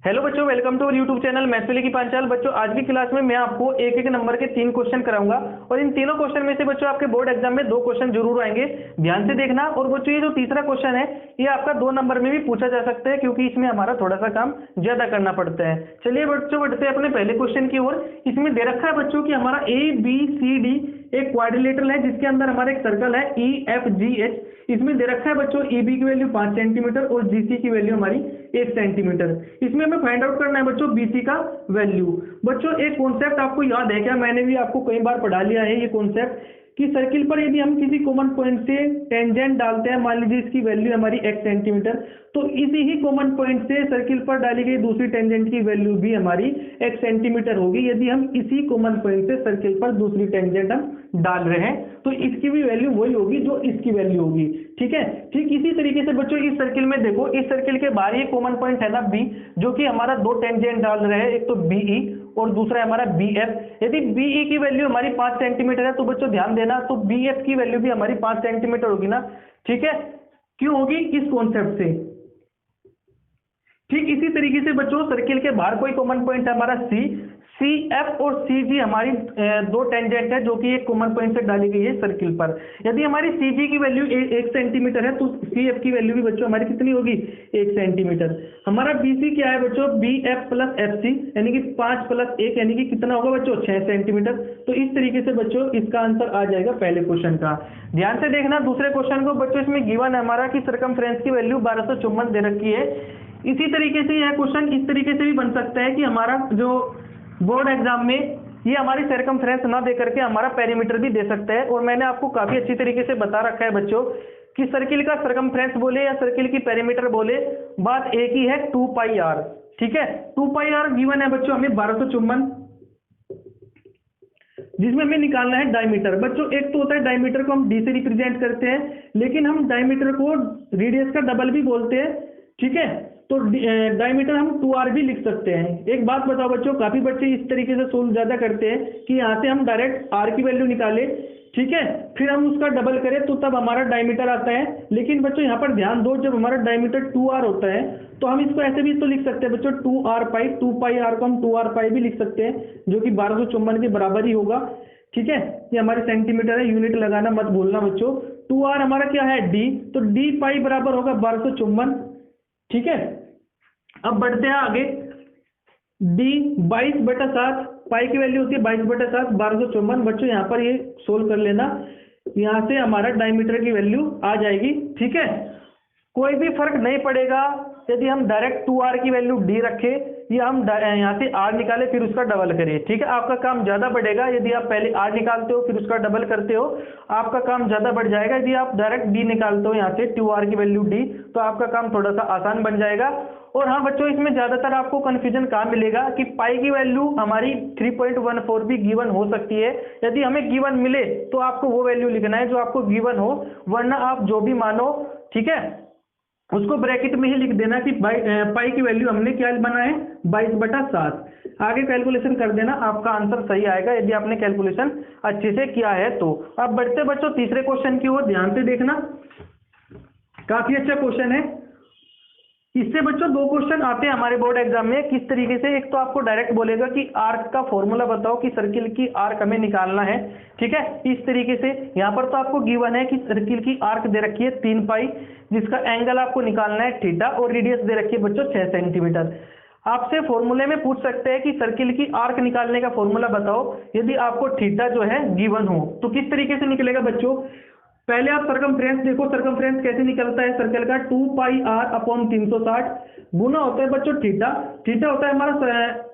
Hello बच्चों, welcome to our YouTube channel maths की पांचाल। बच्चों, आज की क्लास में मैं आपको एक एक नंबर के 3 क्वेश्चन कराऊंगा और इन तीनों क्वेश्चन में से बच्चों आपके बोर्ड एग्जाम में 2 क्वेश्चन जरूर आएंगे। ध्यान से देखना। और बच्चों, ये जो तीसरा क्वेश्चन है ये आपका 2 नंबर में भी पूछा जा सकता है, क्योंकि इसमें हमारा थोड़ा सा काम ज्यादा करना पड़ता है। चलिए बच्चों, बढ़ते हैं अपने पहले क्वेश्चन की ओर। इसमें दे रखा है बच्चों की हमारा ABCD एक क्वाड्रिलेटरल है, जिसके अंदर हमारा एक सर्कल है EFGH। इसमें दे रखा है बच्चों EB की वैल्यू 5 सेंटीमीटर और GC की वैल्यू हमारी 1 सेंटीमीटर। इसमें हमें फाइंड आउट करना है बच्चों BC का वैल्यू। बच्चों, एक कॉन्सेप्ट आपको याद है क्या? मैंने भी आपको कई बार पढ़ा लिया है ये कॉन्सेप्ट कि सर्किल पर यदि हम किसी कॉमन पॉइंट से टेंजेंट डालते हैं, मान लीजिए इसकी वैल्यू हमारी 1 सेंटीमीटर, तो इसी ही कॉमन पॉइंट से सर्किल पर डाली गई दूसरी टेंजेंट की वैल्यू भी हमारी 1 सेंटीमीटर होगी, यदि हम इसी कॉमन पॉइंट से सर्किल पर दूसरी टेंजेंट हम डाल रहे हैं, तो इसकी भी वैल्यू वही होगी जो इसकी वैल्यू होगी। ठीक है। ठीक इसी तरीके से बच्चों इस सर्किल में देखो, इस सर्किल के बाहर ये कॉमन पॉइंट है ना B, जो कि हमारा 2 टेंजेंट डाल रहे हैं, एक तो BE और दूसरा है हमारा BF। यदि BE की वैल्यू हमारी 5 सेंटीमीटर है तो बच्चों ध्यान देना, तो BF की वैल्यू भी हमारी 5 सेंटीमीटर होगी ना। ठीक है। क्यों होगी? इस कॉन्सेप्ट से। ठीक इसी तरीके से बच्चों सर्किल के बाहर कोई कॉमन पॉइंट है हमारा CF और CG हमारी 2 टेंजेंट है, जो कि एक कॉमन पॉइंट से डाली गई है सर्किल पर। यदि हमारी CG की वैल्यू 1 सेंटीमीटर है तो CF की वैल्यू भी बच्चों हमारी कितनी होगी? 1 सेंटीमीटर। हमारा BC क्या है बच्चों? BF प्लस FC, यानी कि 5 प्लस 1 यानी कि कितना होगा बच्चों? 6 सेंटीमीटर। तो इस तरीके से बच्चों इसका आंसर आ जाएगा पहले क्वेश्चन का। ध्यान से देखना दूसरे क्वेश्चन को। बच्चों, इसमें गिवन है हमारा कि सरकमफ्रेंस की वैल्यू 1254 दे रखी है। इसी तरीके से यह क्वेश्चन इस तरीके से भी बन सकता है कि हमारा जो बोर्ड एग्जाम में ये हमारी सरकमफ्रेंस ना दे करके हमारा पेरीमीटर भी दे सकता है। और मैंने आपको काफी अच्छी तरीके से बता रखा है बच्चों कि सर्किल का सरकमफ्रेंस बोले या सर्किल की पेरीमीटर बोले, बात एक ही है, 2 पाई आर। ठीक है। 2 पाई आर गिवन है बच्चों हमें 1254, जिसमें हमें निकालना है डायमीटर। बच्चों, एक तो होता है डायमीटर को हम D से रिप्रेजेंट करते हैं, लेकिन हम डायमीटर को रेडियस का डबल भी बोलते हैं। ठीक है। तो डायमीटर हम 2R भी लिख सकते हैं। एक बात बताओ बच्चों, काफी बच्चे इस तरीके से सोल्व ज्यादा करते हैं कि यहाँ से हम डायरेक्ट R की वैल्यू निकाले, ठीक है, फिर हम उसका डबल करें तो तब हमारा डायमीटर आता है। लेकिन बच्चों यहाँ पर ध्यान दो, जब हमारा डायमीटर 2R होता है तो हम इसको ऐसे भी तो लिख सकते हैं बच्चों 2R पाई, 2 पाई R को हम 2R पाई भी लिख सकते हैं, जो कि 1254 के बराबर ही होगा। ठीक है। ये हमारे सेंटीमीटर है, यूनिट लगाना मत भूलना बच्चों। 2R हमारा क्या है? D, तो D पाई बराबर होगा 1254। ठीक है। अब बढ़ते हैं आगे। D 22/7, पाई की वैल्यू होती है 22/7, 1254। बच्चों यहाँ पर ये सोल्व कर लेना, यहाँ से हमारा डायमीटर की वैल्यू आ जाएगी। ठीक है। कोई भी फर्क नहीं पड़ेगा यदि हम डायरेक्ट 2R की वैल्यू D रखें या हम यहाँ से R निकाले फिर उसका डबल करें। ठीक है। आपका काम ज्यादा बढ़ेगा यदि आप पहले R निकालते हो फिर उसका डबल करते हो, आपका काम ज्यादा बढ़ जाएगा। यदि आप डायरेक्ट D निकालते हो यहाँ से 2R की वैल्यू D, तो आपका काम थोड़ा सा आसान बन जाएगा। और हाँ बच्चों, इसमें ज्यादातर आपको कंफ्यूजन कहाँ मिलेगा कि पाई की वैल्यू हमारी 3.14 भी गिवन हो सकती है। यदि हमें गिवन मिले तो आपको वो वैल्यू लिखना है जो आपको गिवन हो, वरना आप जो भी मानो, ठीक है, उसको ब्रैकेट में ही लिख देना कि पाई की वैल्यू हमने क्या बना है? 22/7। आगे कैलकुलेशन कर देना, आपका आंसर सही आएगा यदि आपने कैलकुलेशन अच्छे से किया है तो। अब बढ़ते बच्चों तीसरे क्वेश्चन की ओर, ध्यान से देखना, काफी अच्छा क्वेश्चन है। इससे बच्चों 2 क्वेश्चन आते हैं हमारे बोर्ड एग्जाम में। किस तरीके से? एक तो आपको डायरेक्ट बोलेगा कि आर्क का फॉर्मूला बताओ कि सर्किल की आर्क हमें निकालना है। ठीक है। इस तरीके से यहाँ पर तो आपको गिवन है कि सर्किल की आर्क दे रखी है 3 पाई, जिसका एंगल आपको निकालना है थीटा, और रेडियस दे रखी है बच्चों 6 सेंटीमीटर। आपसे फॉर्मूले में पूछ सकते हैं कि सर्किल की आर्क निकालने का फॉर्मूला बताओ यदि आपको थीटा जो है गिवन हो। तो किस तरीके से निकलेगा बच्चों? पहले आप सरकमफ्रेंस देखो, सरकमफ्रेंस कैसे निकलता है सर्कल का? 2 पाई R अपॉन 360 गुना होता है बच्चों थीटा। थीटा होता है हमारा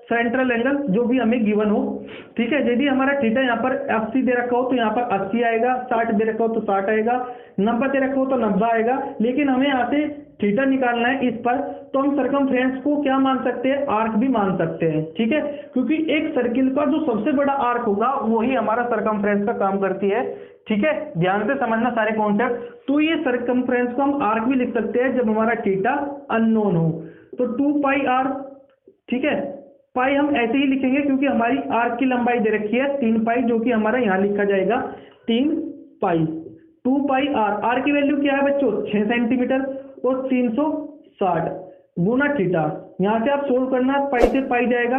सेंट्रल एंगल जो भी हमें गिवन हो। ठीक है। यदि हमारा थीटा यहाँ पर 80 दे रखा हो तो यहाँ पर 80 आएगा, 60 दे रखा हो तो 60 आएगा, 90 दे रखा हो तो 90 आएगा। लेकिन हमें यहाँ से थीटा निकालना है इस पर, तो हम सरकमफ्रेंस को क्या मान सकते हैं? आर्क भी मान सकते हैं। ठीक है। क्योंकि एक सर्किल का जो सबसे बड़ा आर्क होगा वही हमारा सरकमफ्रेंस का काम करती है। ठीक है। ध्यान से समझना सारे कॉन्सेप्ट। तो ये सरकमफ्रेंस को हम आर्क भी लिख सकते हैं जब हमारा थीटा अननोन हो। तो 2 पाई R, ठीक है, पाई हम ऐसे ही लिखेंगे क्योंकि हमारी आर्क की लंबाई दे रखी है 3 पाई, जो कि हमारा यहाँ लिखा जाएगा 3 पाई। 2 पाई R की वैल्यू क्या है बच्चों? 6 सेंटीमीटर, और 360 गुना थीटा, यहाँ से आप सोल्व करना, पाई से पाई जाएगा,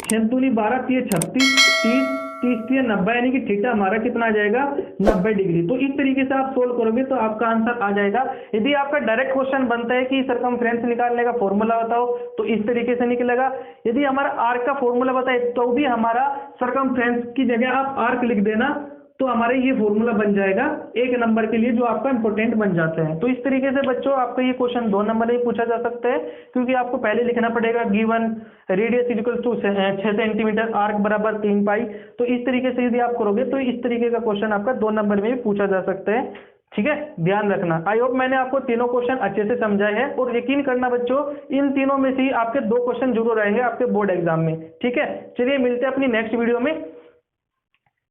6 दूनी 12, 3 36, 30, 30 90, यानी कि थीटा हमारा कितना आ जाएगा 90 डिग्री। तो इस तरीके से आप सोल्व करोगे तो आपका आंसर आ जाएगा। यदि आपका डायरेक्ट क्वेश्चन बनता है कि सरकमफ्रेंस निकालने का फॉर्मूला बताओ तो इस तरीके से निकलेगा। यदि हमारा आर्क का फॉर्मूला बताए तो भी हमारा सरकमफ्रेंस की जगह आप आर्क लिख देना, तो हमारे ये फॉर्मूला बन जाएगा 1 नंबर के लिए, जो आपका इंपॉर्टेंट बन जाते हैं। तो इस तरीके से बच्चों आपका ये क्वेश्चन 2 नंबर में पूछा जा सकता है, क्योंकि आपको पहले लिखना पड़ेगा given radius equal to 6 centimetre, arc बराबर 3 पाई। तो इस तरीके से यदि आप करोगे तो इस तरीके का क्वेश्चन आपका 2 नंबर में भी पूछा जा सकता है। ठीक है, ध्यान रखना। आई होप मैंने आपको तीनों क्वेश्चन अच्छे से समझाए हैं, और यकीन करना बच्चों इन तीनों में से ही आपके 2 क्वेश्चन जरूर आएंगे आपके बोर्ड एग्जाम में। ठीक है, चलिए मिलते हैं अपनी नेक्स्ट वीडियो में।